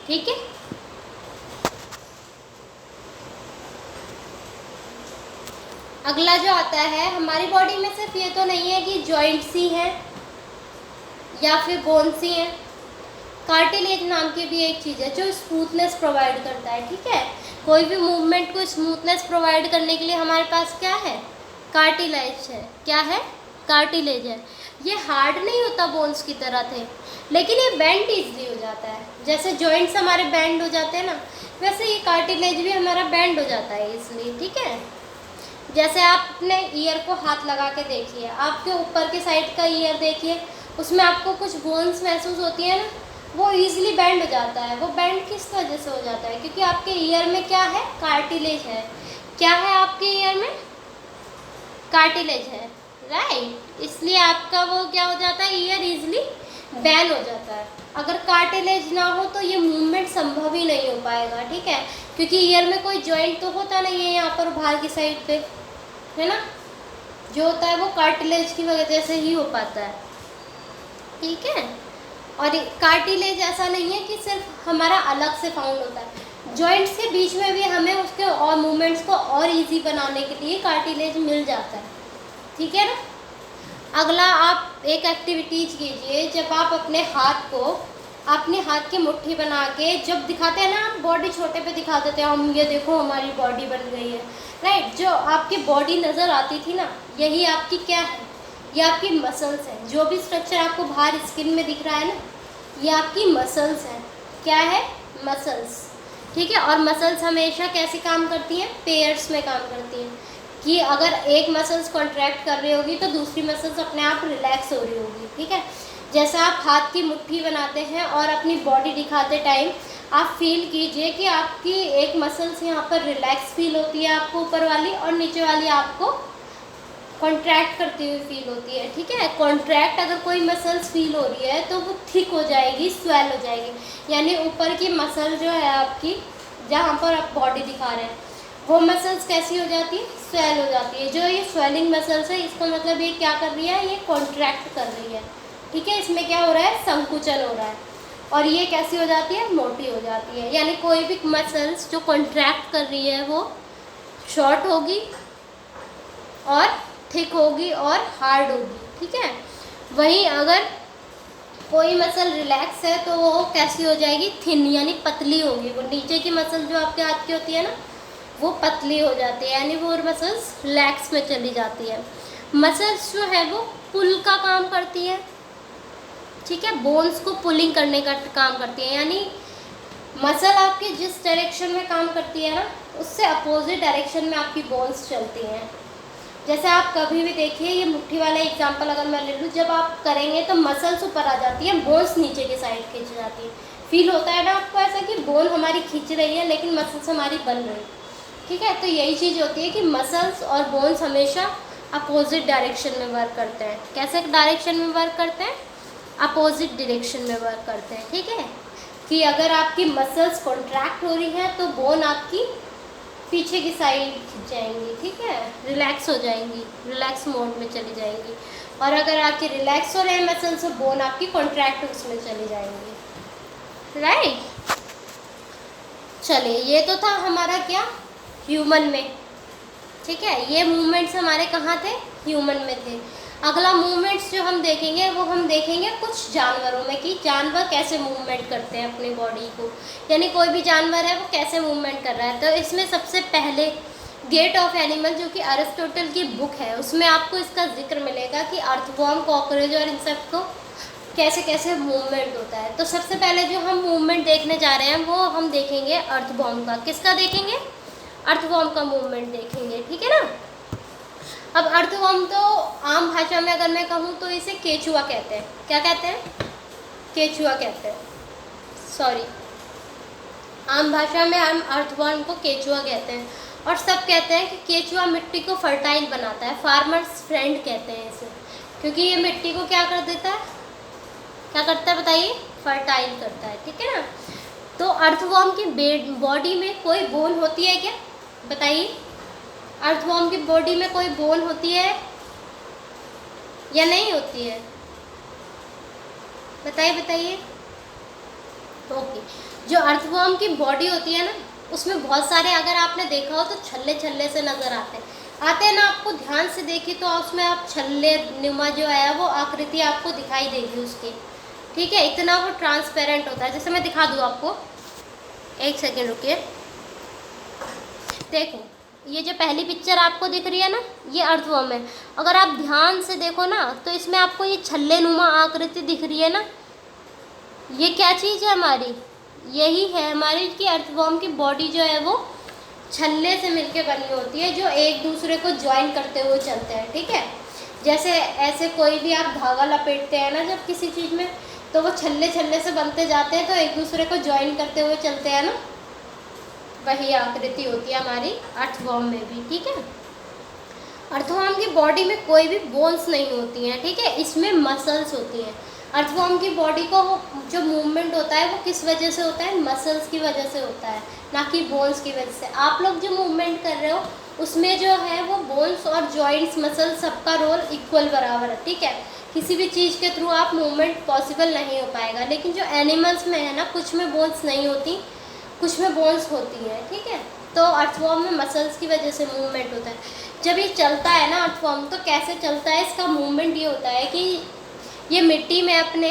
ठीक है। अगला जो आता है, हमारी बॉडी में सिर्फ ये तो नहीं है कि जॉइंट्स ही हैं या फिर बोन्स ही हैं, कार्टिलेज नाम की भी एक चीज़ है जो स्मूथनेस प्रोवाइड करता है, ठीक है। कोई भी मूवमेंट को स्मूथनेस प्रोवाइड करने के लिए हमारे पास क्या है, कार्टिलेज है। क्या है, कार्टिलेज है। ये हार्ड नहीं होता बोन्स की तरह थे, लेकिन ये बेंड इजली हो जाता है। जैसे जॉइंट्स हमारे बेंड हो जाते हैं ना, वैसे ये कार्टिलेज भी हमारा बेंड हो जाता है इसलिए, ठीक है। जैसे आप अपने ईयर को हाथ लगा के देखिए, आपके ऊपर के साइड का ईयर देखिए, उसमें आपको कुछ बोन्स महसूस होती है ना, वो ईजिली बेंड हो जाता है। वो बेंड किस वजह से हो जाता है, क्योंकि आपके ईयर में क्या है, कार्टिलेज है। क्या है आपके ईयर में, कार्टिलेज है, राइट। इसलिए आपका वो क्या हो जाता है, ईयर ईजिली बेंड हो जाता है। अगर कार्टिलेज ना हो तो ये मूवमेंट संभव ही नहीं हो पाएगा, ठीक है, क्योंकि ईयर में कोई जॉइंट तो होता नहीं है यहाँ पर बाहर की साइड पे, है ना। जो होता है वो कार्टिलेज की वजह से ही हो पाता है, ठीक है। और कार्टिलेज ऐसा नहीं है कि सिर्फ हमारा अलग से फाउंड होता है, जॉइंट्स के बीच में भी हमें उसके और मूवमेंट्स को और इजी बनाने के लिए कार्टिलेज मिल जाता है, ठीक है ना। अगला आप एक एक्टिविटीज कीजिए, जब आप अपने हाथ को, अपने हाथ की मुट्ठी बना के जब दिखाते हैं ना, आप बॉडी छोटे पे दिखा देते हैं, हम ये देखो हमारी बॉडी बन गई है, राइट। जो आपकी बॉडी नज़र आती थी ना, यही आपकी क्या है, ये आपकी मसल्स हैं। जो भी स्ट्रक्चर आपको बाहर स्किन में दिख रहा है ना, ये आपकी मसल्स हैं। क्या है, मसल्स, ठीक है। और मसल्स हमेशा कैसे काम करती हैं, पेयर्स में काम करती हैं, कि अगर एक मसल्स कॉन्ट्रैक्ट कर रही होगी तो दूसरी मसल्स अपने आप रिलैक्स हो रही होगी, ठीक है। जैसे आप हाथ की मुट्ठी बनाते हैं और अपनी बॉडी दिखाते टाइम आप फील कीजिए कि आपकी एक मसल्स यहाँ पर रिलैक्स फील होती है आपको ऊपर वाली, और नीचे वाली आपको कॉन्ट्रैक्ट करती हुई फील होती है, ठीक है। कॉन्ट्रैक्ट अगर कोई मसल्स फील हो रही है तो वो थिक हो जाएगी, स्वेल हो जाएगी, यानी ऊपर की मसल जो है आपकी, जहाँ पर आप बॉडी दिखा रहे हैं, वो मसल्स कैसी हो जाती है, स्वेल हो जाती है। जो ये स्वेलिंग मसल्स है, इसका मतलब ये क्या कर रही है, ये कॉन्ट्रैक्ट कर रही है, ठीक है। इसमें क्या हो रहा है, संकुचन हो रहा है, और ये कैसी हो जाती है, मोटी हो जाती है। यानी कोई भी मसल्स जो कॉन्ट्रैक्ट कर रही है वो शॉर्ट होगी और थिक होगी और हार्ड होगी, ठीक है। वहीं अगर कोई मसल रिलैक्स है तो वो कैसी हो जाएगी, थिन, यानी पतली होगी। वो नीचे की मसल जो आपके हाथ की होती है ना, वो पतली हो जाती है, यानी वो मसल्स रिलैक्स में चली जाती है। मसल्स जो है वो पुल का काम करती है, ठीक है, बोन्स को पुलिंग करने का काम करती है। यानी मसल आपकी जिस डायरेक्शन में काम करती है ना, उससे अपोजिट डायरेक्शन में आपकी बोन्स चलती हैं। जैसे आप कभी भी देखिए, ये मुट्ठी वाला एग्जांपल अगर मैं ले लूँ, जब आप करेंगे तो मसल्स ऊपर आ जाती है, बोन्स नीचे की साइड खींच जाती है। फील होता है ना आपको ऐसा कि बोन हमारी खींच रही है लेकिन मसल्स हमारी बन रही है, ठीक है। तो यही चीज़ होती है कि मसल्स और बोन्स हमेशा अपोजिट डायरेक्शन में वर्क करते हैं। कैसे डायरेक्शन में वर्क करते हैं, अपोजिट डायरेक्शन में वर्क करते हैं, ठीक है। कि अगर आपकी मसल्स कॉन्ट्रैक्ट हो रही हैं तो बोन आपकी पीछे की साइड खिंच जाएंगी, ठीक है, रिलैक्स हो जाएंगी, रिलैक्स मोड में चली जाएंगी। और अगर आपके रिलैक्स हो रहे हैं मसल्स, तो बोन आपकी कॉन्ट्रैक्ट उसमें चली जाएंगी, राइट। चलिए, ये तो था हमारा क्या, ह्यूमन में, ठीक है। ये मूवमेंट्स हमारे कहाँ थे, ह्यूमन में थे। अगला मूवमेंट्स जो हम देखेंगे वो हम देखेंगे कुछ जानवरों में, कि जानवर कैसे मूवमेंट करते हैं अपनी बॉडी को, यानी कोई भी जानवर है वो कैसे मूवमेंट कर रहा है। तो इसमें सबसे पहले गेट ऑफ एनिमल, जो कि अरिस्टोटल की बुक है, उसमें आपको इसका जिक्र मिलेगा कि अर्थवॉर्म, कॉकरोच और इन सब को कैसे कैसे मूवमेंट होता है। तो सबसे पहले जो हम मूवमेंट देखने जा रहे हैं वो हम देखेंगे अर्थवॉर्म का। किसका देखेंगे, अर्थवॉर्म का मूवमेंट देखेंगे, ठीक है ना। अब अर्थवॉर्म तो आम भाषा में अगर मैं कहूँ तो इसे केचुआ कहते हैं। क्या कहते हैं, केचुआ कहते हैं, सॉरी, आम भाषा में हम अर्थवॉर्म को केचुआ कहते हैं। और सब कहते हैं कि केचुआ मिट्टी को फर्टाइल बनाता है, फार्मर्स फ्रेंड कहते हैं इसे, क्योंकि ये मिट्टी को क्या कर देता है, क्या करता है बताइए, फर्टाइल करता है, ठीक है ना। तो अर्थवॉर्म की बॉडी में कोई बोन होती है क्या, बताइए, अर्थवॉर्म की बॉडी में कोई बोन होती है या नहीं होती है? बताइए बताइए। ओके, जो अर्थवॉर्म की बॉडी होती है ना, उसमें बहुत सारे, अगर आपने देखा हो तो छल्ले छल्ले से नज़र आते हैं ना, आपको ध्यान से देखिए तो उसमें आप छल्ले नुमा जो है वो आकृति आपको दिखाई देगी उसकी, ठीक है। इतना वो ट्रांसपेरेंट होता है। जैसे मैं दिखा दूँ आपको, एक सेकेंड रुकिए। देखो, ये जो पहली पिक्चर आपको दिख रही है ना, ये अर्थवॉर्म है। अगर आप ध्यान से देखो ना तो इसमें आपको ये छल्ले नुमा आकृति दिख रही है ना, ये क्या चीज़ है हमारी? यही है हमारी कि अर्थवॉर्म की बॉडी जो है वो छल्ले से मिलके बनी होती है, जो एक दूसरे को ज्वाइन करते हुए चलते हैं, ठीक है। जैसे ऐसे कोई भी आप धागा लपेटते हैं ना जब किसी चीज़ में, तो वो छल्ले छल्ले से बनते जाते हैं, तो एक दूसरे को ज्वाइन करते हुए चलते हैं ना, वही आकृति होती है हमारी अर्थवॉर्म में भी, ठीक है। अर्थवॉर्म की बॉडी में कोई भी बोन्स नहीं होती हैं, ठीक है, इसमें मसल्स होती हैं। अर्थवॉर्म की बॉडी को जो मूवमेंट होता है वो किस वजह से होता है? मसल्स की वजह से होता है, ना कि बोन्स की वजह से। आप लोग जो मूवमेंट कर रहे हो उसमें जो है वो बोन्स और जॉइंट्स, मसल्स, सबका रोल इक्वल बराबर है, ठीक है। किसी भी चीज़ के थ्रू आप मूवमेंट पॉसिबल नहीं हो पाएगा। लेकिन जो एनिमल्स में है ना, कुछ में बोन्स नहीं होती, कुछ में बोन्स होती है, ठीक है। तो अर्थवॉर्म में मसल्स की वजह से मूवमेंट होता है। जब ये चलता है ना अर्थवॉर्म, तो कैसे चलता है? इसका मूवमेंट ये होता है कि ये मिट्टी में अपने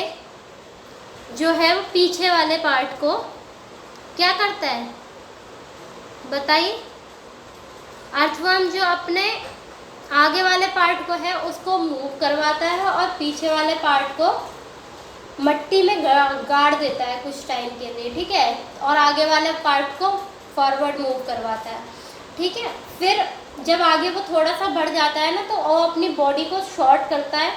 जो है वो पीछे वाले पार्ट को क्या करता है? बताइए। अर्थवॉर्म जो अपने आगे वाले पार्ट को है उसको मूव करवाता है और पीछे वाले पार्ट को मट्टी में गाड़ देता है कुछ टाइम के लिए, ठीक है, और आगे वाले पार्ट को फॉरवर्ड मूव करवाता है, ठीक है। फिर जब आगे वो थोड़ा सा बढ़ जाता है ना, तो वो अपनी बॉडी को शॉर्ट करता है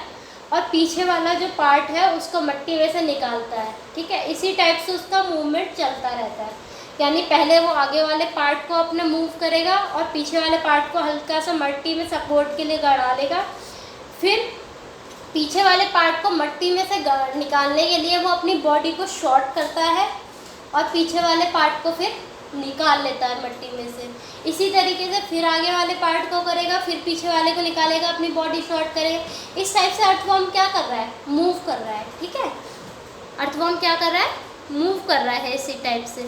और पीछे वाला जो पार्ट है उसको मट्टी में से निकालता है, ठीक है। इसी टाइप से उसका मूवमेंट चलता रहता है। यानी पहले वो आगे वाले पार्ट को अपने मूव करेगा और पीछे वाले पार्ट को हल्का सा मट्टी में सपोर्ट के लिए गड़ा लेगा। फिर पीछे वाले पार्ट को मट्टी में से निकालने के लिए वो अपनी बॉडी को शॉर्ट करता है और पीछे वाले पार्ट को फिर निकाल लेता है मट्टी में से। इसी तरीके से फिर आगे वाले पार्ट को करेगा, फिर पीछे वाले को निकालेगा, अपनी बॉडी शॉर्ट करेगा। इस टाइप से अर्थवॉर्म क्या कर रहा है? मूव कर रहा है, ठीक है। अर्थवॉर्म क्या कर रहा है? मूव कर रहा है इसी टाइप से,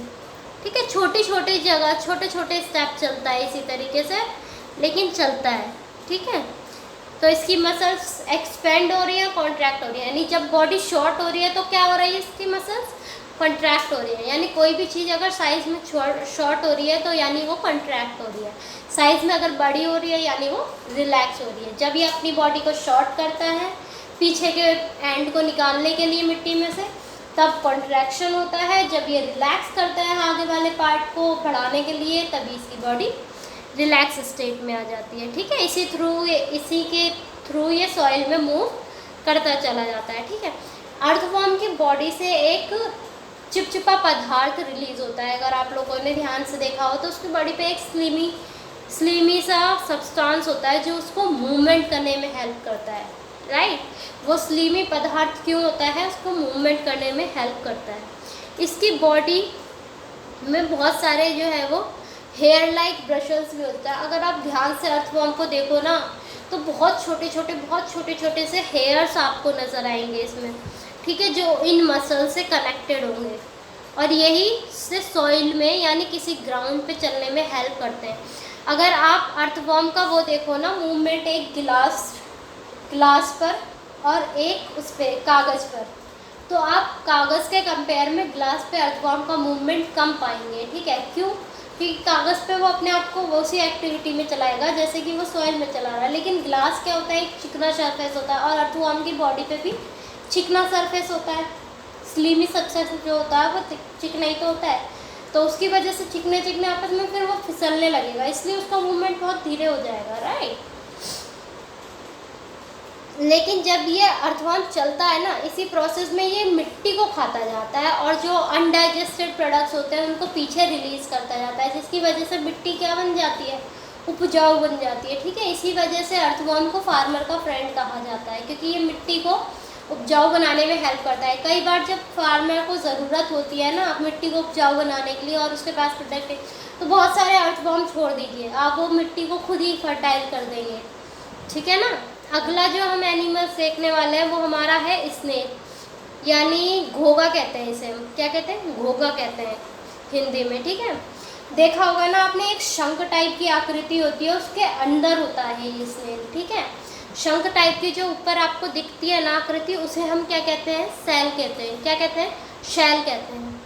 ठीक है। छोटी छोटी जगह छोटे छोटे स्टेप चलता है इसी तरीके से, लेकिन चलता है, ठीक है। तो इसकी मसल्स एक्सपेंड हो रही है, कॉन्ट्रैक्ट हो रही है। यानी जब बॉडी शॉर्ट हो रही है तो क्या हो रही है? इसकी मसल्स कॉन्ट्रैक्ट हो रही है। यानी कोई भी चीज़ अगर साइज़ में शॉर्ट हो रही है तो यानी वो कॉन्ट्रैक्ट हो रही है। साइज़ में अगर बड़ी हो रही है यानी वो रिलैक्स हो रही है। जब ये अपनी बॉडी को शॉर्ट करता है पीछे के एंड को निकालने के लिए मिट्टी में से, तब कॉन्ट्रैक्शन होता है। जब ये रिलैक्स करता है आगे वाले पार्ट को बढ़ाने के लिए, तभी इसकी बॉडी रिलैक्स स्टेट में आ जाती है, ठीक है। इसी के थ्रू ये सॉइल में मूव करता चला जाता है, ठीक है। अर्थवॉर्म की बॉडी से एक चिपचिपा पदार्थ रिलीज होता है। अगर आप लोगों ने ध्यान से देखा हो तो उसकी बॉडी पे एक स्लीमी सा सब्सटेंस होता है जो उसको मूवमेंट करने में हेल्प करता है, राइट। वो स्लीमी पदार्थ क्यों होता है? उसको मूवमेंट करने में हेल्प करता है। इसकी बॉडी में बहुत सारे जो है वो हेयर लाइक ब्रशेस भी होता है। अगर आप ध्यान से अर्थवॉर्म को देखो ना तो बहुत छोटे छोटे से हेयर्स आपको नज़र आएंगे इसमें, ठीक है, जो इन मसल से कनेक्टेड होंगे और यही से सॉइल में यानी किसी ग्राउंड पे चलने में हेल्प करते हैं। अगर आप अर्थवॉर्म का वो देखो ना मूवमेंट, एक ग्लास पर और एक उस पर कागज़ पर, तो आप कागज़ के कंपेयर में ग्लास पे अर्थवॉर्म का मूवमेंट कम पाएंगे, ठीक है। क्यों? क्योंकि कागज़ पे वो अपने आप को उसी एक्टिविटी में चलाएगा जैसे कि वो सॉइल में चला रहा है। लेकिन ग्लास क्या होता है? एक चिकना सरफेस होता है और अर्थवॉर्म की बॉडी पे भी चिकना सरफेस होता है। स्लीमी सबसेस जो होता है वो चिकना ही तो होता है, तो उसकी वजह से चिकने आपस में फिर वो फिसलने लगेगा, इसलिए उसका मूवमेंट बहुत धीरे हो जाएगा, राइट। लेकिन जब ये अर्थवॉर्म चलता है ना, इसी प्रोसेस में ये मिट्टी को खाता जाता है और जो अनडाइजेस्टेड प्रोडक्ट्स होते हैं उनको पीछे रिलीज करता जाता है, जिसकी वजह से मिट्टी क्या बन जाती है? उपजाऊ बन जाती है, ठीक है। इसी वजह से अर्थवॉर्म को फार्मर का फ्रेंड कहा जाता है, क्योंकि ये मिट्टी को उपजाऊ बनाने में हेल्प करता है। कई बार जब फार्मर को ज़रूरत होती है ना मिट्टी को उपजाऊ बनाने के लिए और उसके पास प्रोडक्ट है, तो बहुत सारे अर्थवॉर्म छोड़ दीजिए, आप वो मिट्टी को खुद ही फर्टाइल कर देंगे, ठीक है ना। अगला जो हम एनिमल देखने वाले हैं वो हमारा है स्नेक, यानी घोगा कहते हैं इसे, हम क्या कहते हैं, घोगा कहते हैं हिंदी में, ठीक है। देखा होगा ना आपने, एक शंख टाइप की आकृति होती है, उसके अंदर होता है ये स्नेल, ठीक है। शंख टाइप की जो ऊपर आपको दिखती है ना आकृति, उसे हम क्या कहते हैं, सेल कहते हैं, क्या कहते हैं, शैल कहते हैं,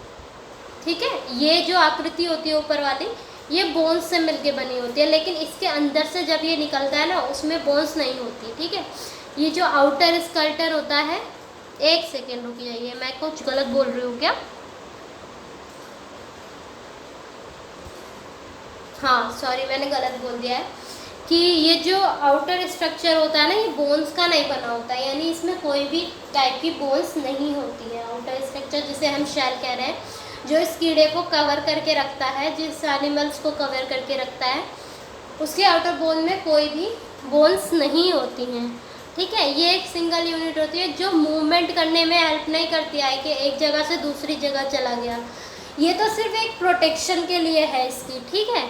ठीक है। ये जो आकृति होती है ऊपर वाली, ये बोन्स से मिलके बनी होती है, लेकिन इसके अंदर से जब ये निकलता है ना, उसमें बोन्स नहीं होती, ठीक है। ये जो आउटर स्कल्टन होता है, एक सेकेंड रुक जाइए, मैं कुछ गलत बोल रही हूँ क्या, हाँ सॉरी मैंने गलत बोल दिया है कि ये जो आउटर स्ट्रक्चर होता है ना, ये बोन्स का नहीं बना होता है, यानी इसमें कोई भी टाइप की बोन्स नहीं होती है। आउटर स्ट्रक्चर जिसे हम शैल कह रहे हैं, जो इस कीड़े को कवर करके रखता है, जिस एनिमल्स को कवर करके रखता है, उसके आउटर बोन में कोई भी बोन्स नहीं होती हैं, ठीक है। ये एक सिंगल यूनिट होती है जो मूवमेंट करने में हेल्प नहीं करती है कि एक जगह से दूसरी जगह चला गया, ये तो सिर्फ एक प्रोटेक्शन के लिए है इसकी, ठीक है।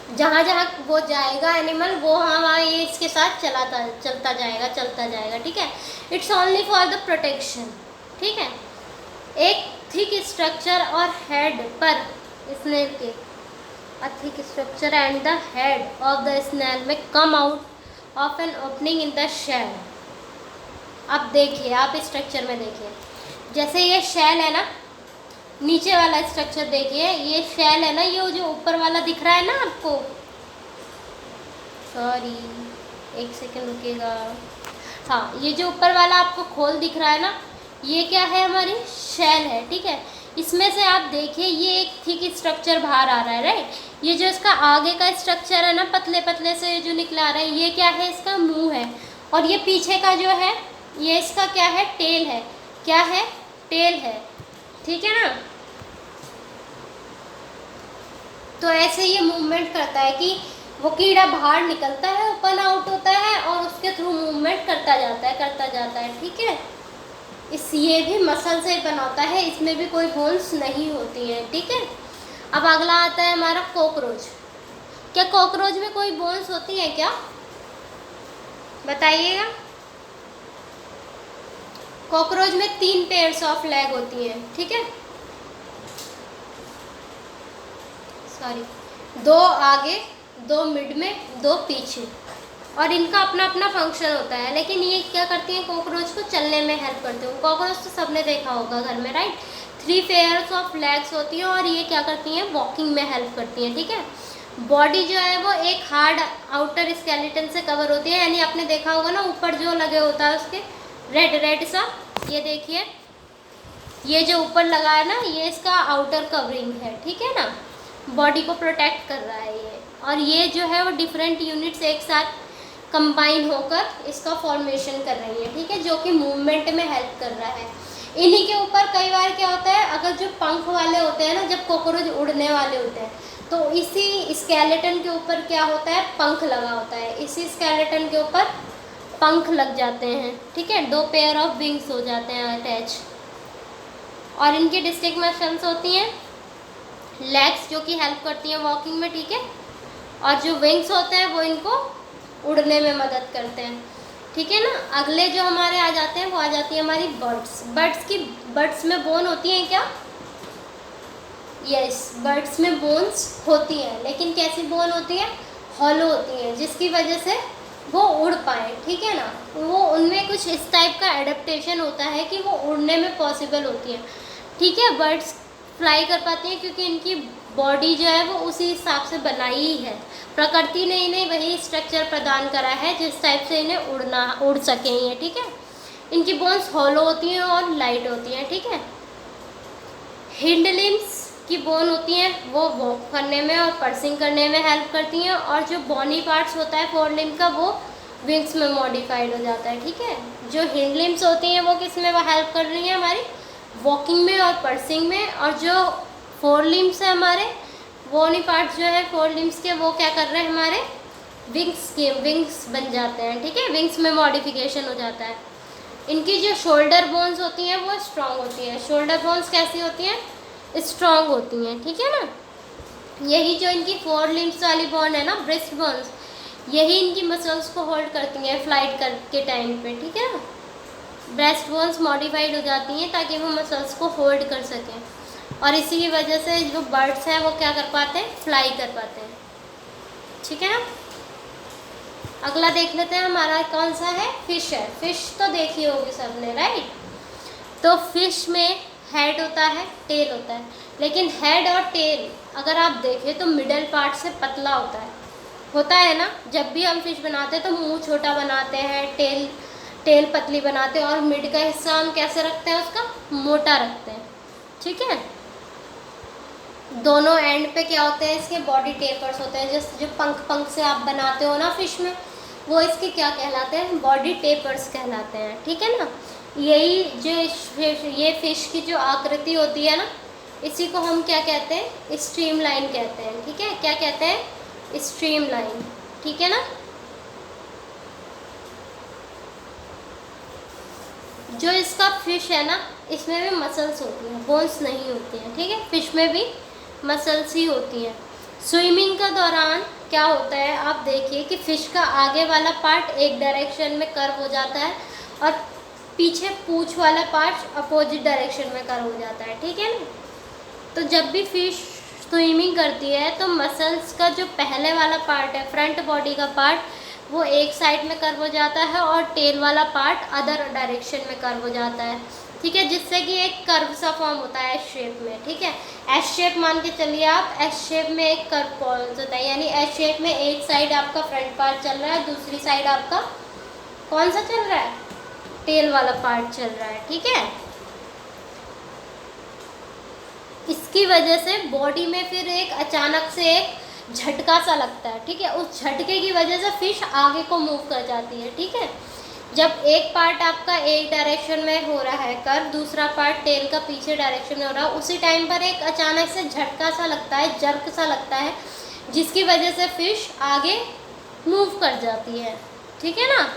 जहाँ जहाँ वो जाएगा एनिमल, वो वहाँ ये इसके साथ चलता जाएगा, ठीक है। It's only for the protection, ठीक है। एक थिक स्ट्रक्चर और हेड पर स्नेल के, a thick structure and the head of the snail may come out of an opening in the shell. अब देखिए, आप स्ट्रक्चर में देखिए, जैसे ये शेल है ना, नीचे वाला स्ट्रक्चर देखिए, ये शेल है ना, ये जो ऊपर वाला दिख रहा है ना आपको, सॉरी एक सेकंड रुकिएगा, हाँ ये जो ऊपर वाला आपको खोल दिख रहा है ना, ये क्या है, हमारी शेल है, ठीक है। इसमें से आप देखिए ये एक थिक स्ट्रक्चर बाहर आ रहा है, राइट। ये जो इसका आगे का स्ट्रक्चर है ना, पतले पतले से जो निकला रहा है, ये क्या है, इसका मुंह है। और ये पीछे का जो है, ये इसका क्या है, टेल है, क्या है, टेल है, ठीक है ना। तो ऐसे ये मूवमेंट करता है कि वो कीड़ा बाहर निकलता है, ओपन आउट होता है और उसके थ्रू मूवमेंट करता जाता है, ठीक है। ये भी मसल से बना होता है, इसमें भी कोई बोन्स नहीं होती हैं, ठीक है। अब अगला आता है हमारा कॉकरोच। क्या कॉकरोच में कोई बोन्स होती हैं क्या, बताइएगा। कॉकरोच में 3 पेयर्स ऑफ लेग होती हैं, ठीक है, सॉरी 2 आगे, 2 मिड में, 2 पीछे, और इनका अपना अपना फंक्शन होता है। लेकिन ये क्या करती हैं, कॉकरोच को चलने में हेल्प करती हैं। कॉकरोच तो सबने देखा होगा घर में, राइट। 3 पेयर्स ऑफ लेग्स होती हैं और ये क्या करती हैं, वॉकिंग में हेल्प करती हैं, ठीक है। बॉडी जो है वो एक हार्ड आउटर स्केलेटन से कवर होती है, यानी आपने देखा होगा ना ऊपर जो लगे होता है उसके रेड सा, ये देखिए, ये जो ऊपर लगा है ना, ये इसका आउटर कवरिंग है, ठीक है ना, बॉडी को प्रोटेक्ट कर रहा है ये। और ये जो है वो डिफरेंट यूनिट्स एक साथ कंबाइन होकर इसका फॉर्मेशन कर रही है, ठीक है, जो कि मूवमेंट में हेल्प कर रहा है। इन्हीं के ऊपर कई बार क्या होता है, अगर जो पंख वाले होते हैं ना, जब कॉकरोच उड़ने वाले होते हैं, तो इसी स्केलेटन के ऊपर क्या होता है, पंख लगा होता है, इसी स्केलेटन के ऊपर पंख लग जाते हैं, ठीक है, 2 पेयर ऑफ विंग्स हो जाते हैं अटैच। और इनकी डिस्टिंक्ट मसल्स होती हैं लेग्स, जो कि हेल्प करती हैं वॉकिंग में, ठीक है, और जो विंग्स होते हैं वो इनको उड़ने में मदद करते हैं, ठीक है ना। अगले जो हमारे आ जाते हैं वो आ जाती है हमारी बर्ड्स में बोन होती हैं क्या, यस, बर्ड्स में बोन्स होती हैं, लेकिन कैसी बोन होती है, हॉलो होती हैं, जिसकी वजह से वो उड़ पाए, ठीक है ना। वो उनमें कुछ इस टाइप का एडेप्टेशन होता है कि वो उड़ने में पॉसिबल होती है, ठीक है। बर्ड्स फ्लाई कर पाती हैं क्योंकि इनकी बॉडी जो है वो उसी हिसाब से बनाई ही है, प्रकृति ने इन्हें वही स्ट्रक्चर प्रदान करा है जिस टाइप से इन्हें उड़ सकें ये, ठीक है। इनकी बोन्स हॉलो होती हैं और लाइट होती हैं, ठीक है। हिंड लिम्स की बोन होती हैं, वो वॉक करने में और पर्सिंग करने में हेल्प करती हैं, और जो बॉनी पार्ट्स होता है फोर लिम्ब का, वो विंग्स में मॉडिफाइड हो जाता है, ठीक है। जो हिंड लिम्स होती हैं वो किस में हेल्प कर रही हैं, हमारी वॉकिंग में और पर्सिंग में, और जो फोर लिम्स है हमारे बॉनी पार्ट्स जो है फोर लिम्स के, वो क्या कर रहे हैं, हमारे विंग्स बन जाते हैं, ठीक है, विंग्स में मॉडिफिकेशन हो जाता है। इनकी जो शोल्डर बोन्स होती हैं वो स्ट्रांग होती हैं। शोल्डर बोन्स कैसी होती हैं? स्ट्रांग होती हैं, ठीक है ना। यही जो इनकी 4 लिम्स वाली बोन है ना, ब्रेस्ट बोन्स, यही इनकी मसल्स को होल्ड करती हैं फ्लाइट कर के टाइम पे, ठीक है ना। ब्रेस्ट बोन्स मॉडिफाइड हो जाती हैं ताकि वो मसल्स को होल्ड कर सकें, और इसी की वजह से जो बर्ड्स हैं वो क्या कर पाते हैं? फ्लाई कर पाते हैं, ठीक है ना। अगला देख लेते हैं, हमारा कौन सा है? फिश है। फिश तो देखी होगी सबने, राइट। तो फिश में हेड होता है, टेल होता है, लेकिन हेड और टेल अगर आप देखें तो मिडल पार्ट से पतला होता है ना। जब भी हम फिश बनाते हैं तो मुंह छोटा बनाते हैं, टेल पतली बनाते हैं, और मिड का हिस्सा हम कैसे रखते हैं? उसका मोटा रखते हैं, ठीक है। दोनों एंड पे क्या होते हैं? इसके बॉडी टेपर्स होते हैं। जो पंख से आप बनाते हो ना फिश में, वो इसके क्या कहलाते हैं? बॉडी टेपर्स कहलाते हैं, ठीक है ना। यही जो ये फिश की जो आकृति होती है ना, इसी को हम क्या कहते हैं? स्ट्रीम लाइन कहते हैं, ठीक है। क्या कहते हैं? स्ट्रीम लाइन, ठीक है ना। जो इसका फिश है ना, इसमें भी मसल्स होती हैं, बोन्स नहीं होती हैं, ठीक है। फिश में भी मसल्स ही होती हैं। स्विमिंग का दौरान क्या होता है? आप देखिए कि फिश का आगे वाला पार्ट एक डायरेक्शन में कर्व हो जाता है, और पीछे पूंछ वाला पार्ट अपोजिट डायरेक्शन में कर्व हो जाता है, ठीक है ना। तो जब भी फिश स्विमिंग करती है तो मसल्स का जो पहले वाला पार्ट है, फ्रंट बॉडी का पार्ट, वो एक साइड में कर्व हो जाता है, और टेल वाला पार्ट अदर डायरेक्शन में कर्व हो जाता है, ठीक है। जिससे कि एक कर्व सा फॉर्म होता है एस शेप में, ठीक है। एस शेप मान के चलिए आप, एस शेप में एक कर्व फॉर्म होता है, यानी एस शेप में एक साइड आपका फ्रंट पार्ट चल रहा है, दूसरी साइड आपका कौन सा चल रहा है? टेल वाला पार्ट चल रहा है, ठीक है। इसकी वजह से बॉडी में फिर एक अचानक से एक झटका सा लगता है, ठीक है। उस झटके की वजह से फिश आगे को मूव कर जाती है, ठीक है। जब एक पार्ट आपका एक डायरेक्शन में हो रहा है कर्व, दूसरा पार्ट टेल का पीछे डायरेक्शन में हो रहा है, उसी टाइम पर एक अचानक से झटका सा लगता है, जर्क सा लगता है, जिसकी वजह से फिश आगे मूव कर जाती है, ठीक है ना।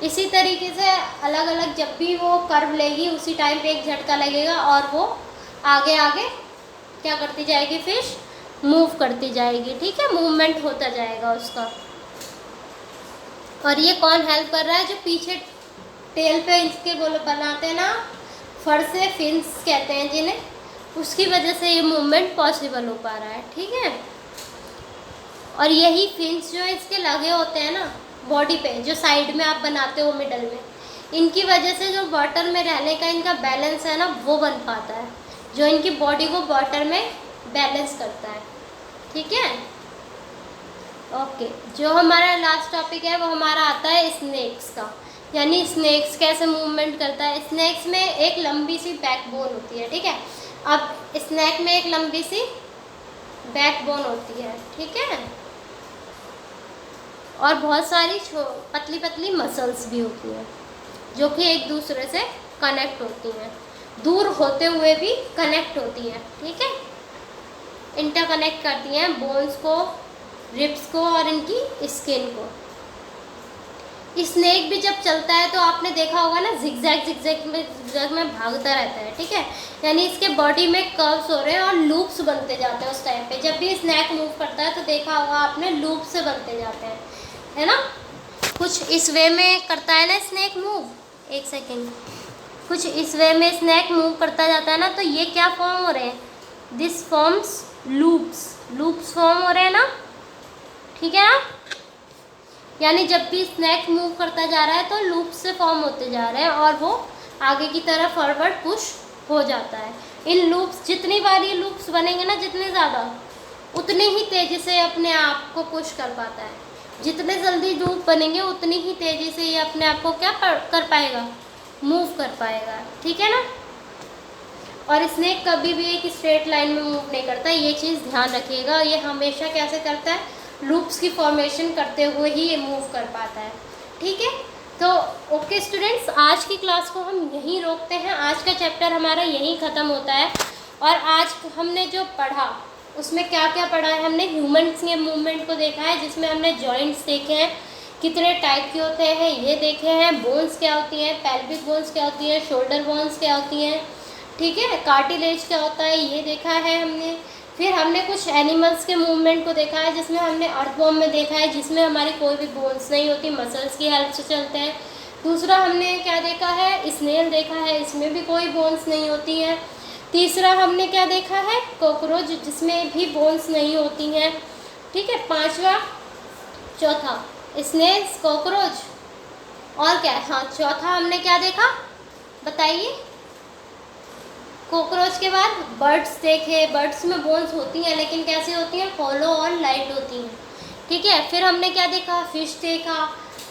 इसी तरीके से अलग अलग जब भी वो कर्व लेगी, उसी टाइम पे एक झटका लगेगा, और वो आगे आगे क्या करती जाएगी? फिश मूव करती जाएगी, ठीक है। मूवमेंट होता जाएगा उसका। और ये कौन हेल्प कर रहा है? जो पीछे टेल पे इसके बनाते हैं ना, फर से फिन्स कहते हैं जिन्हें, उसकी वजह से ये मूवमेंट पॉसिबल हो पा रहा है, ठीक है। और यही फिन्स जो है इसके लगे होते हैं ना बॉडी पे, जो साइड में आप बनाते हो मिडल में, इनकी वजह से जो वाटर में रहने का इनका बैलेंस है ना, वो बन पाता है, जो इनकी बॉडी को वाटर में बैलेंस करता है, ठीक है। ओके, जो हमारा लास्ट टॉपिक है वो हमारा आता है स्नेक्स का, यानी स्नेक्स कैसे मूवमेंट करता है। स्नेक्स में एक लंबी सी बैकबोन होती है, ठीक है। अब स्नेक में एक लंबी सी बैकबोन होती है, ठीक है, और बहुत सारी पतली पतली मसल्स भी होती हैं, जो कि एक दूसरे से कनेक्ट होती हैं, दूर होते हुए भी कनेक्ट होती हैं, ठीक है। इंटरकनेक्ट करती हैं बोन्स को, रिब्स को और इनकी स्किन को। स्नेक भी जब चलता है तो आपने देखा होगा ना, जिगजैग में भागता रहता है, ठीक है। यानी इसके बॉडी में कर्व्स हो रहे हैं और लूप्स बनते जाते हैं उस टाइम पे। जब भी स्नेक मूव करता है तो देखा होगा आपने, लूप से बनते जाते हैं, है ना। कुछ इस वे में करता है ना स्नेक मूव, एक सेकेंड, कुछ इस वे में स्नेक मूव करता जाता है ना, तो ये क्या फॉर्म हो रहे हैं? दिस फॉर्म्स लूप्स फॉर्म हो रहे हैं ना, ठीक है ना। यानी जब भी स्नेक मूव करता जा रहा है तो लूप से फॉर्म होते जा रहे हैं, और वो आगे की तरफ फॉरवर्ड पुश हो जाता है। इन लूप्स, जितनी बार ये लूप्स बनेंगे ना, जितने ज़्यादा, उतनी ही तेज़ी से अपने आप को पुश कर पाता है। जितने जल्दी लूप बनेंगे उतनी ही तेज़ी से ये अपने आप को क्या कर पाएगा? मूव कर पाएगा, ठीक है ना। और स्नेक कभी भी एक स्ट्रेट लाइन में मूव नहीं करता, ये चीज़ ध्यान रखिएगा। ये हमेशा कैसे करता है? लूप्स की फॉर्मेशन करते हुए ही ये मूव कर पाता है, ठीक है। तो ओके स्टूडेंट्स, आज की क्लास को हम यहीं रोकते हैं। आज का चैप्टर हमारा यहीं ख़त्म होता है। और आज हमने जो पढ़ा उसमें क्या क्या पढ़ा है? हमने ह्यूमन्स के मूवमेंट को देखा है, जिसमें हमने जॉइंट्स देखे हैं, कितने टाइप के होते हैं ये देखे हैं। बोन्स क्या होती हैं, पेल्विक बोन्स क्या होती हैं, शोल्डर बोन्स क्या होती हैं, ठीक है। कार्टिलेज क्या होता है ये देखा है हमने। फिर हमने कुछ एनिमल्स के मूवमेंट को देखा है, जिसमें हमने अर्थवॉर्म में देखा है जिसमें हमारी कोई भी बोन्स नहीं होती, मसल्स की हेल्प से चलते हैं। दूसरा हमने क्या देखा है, स्नेल देखा है, इसमें भी कोई बोन्स नहीं होती हैं। तीसरा हमने क्या देखा है, कॉकरोच, जिसमें भी बोन्स नहीं होती हैं, ठीक है। पांचवा, चौथा स्नेल्स, कॉकरोच और क्या, हाँ चौथा हमने क्या देखा बताइए, कॉकरोच के बाद बर्ड्स देखे। बर्ड्स में बोन्स होती हैं लेकिन कैसे होती हैं, हॉलो और लाइट होती हैं, ठीक है। फिर हमने क्या देखा, फिश देखा।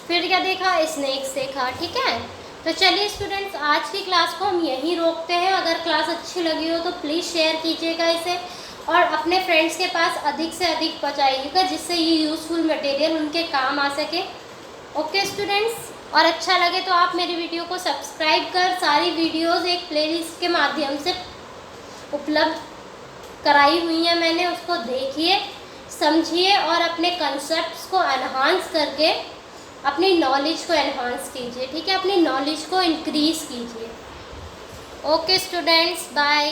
फिर क्या देखा, स्नेक्स देखा, ठीक है। तो चलिए स्टूडेंट्स, आज की क्लास को हम यहीं रोकते हैं। अगर क्लास अच्छी लगी हो तो प्लीज़ शेयर कीजिएगा इसे और अपने फ्रेंड्स के पास अधिक से अधिक पहुँचाइएगा, जिससे ये यूज़फुल मटेरियल उनके काम आ सके। ओके स्टूडेंट्स, और अच्छा लगे तो आप मेरी वीडियो को सब्सक्राइब कर सारी वीडियोस एक प्लेलिस्ट के माध्यम से उपलब्ध कराई हुई हैं मैंने, उसको देखिए, समझिए और अपने कंसेप्ट्स को एनहांस करके अपनी नॉलेज को एनहांस कीजिए, ठीक है, अपनी नॉलेज को इंक्रीज़ कीजिए। Okay students, bye.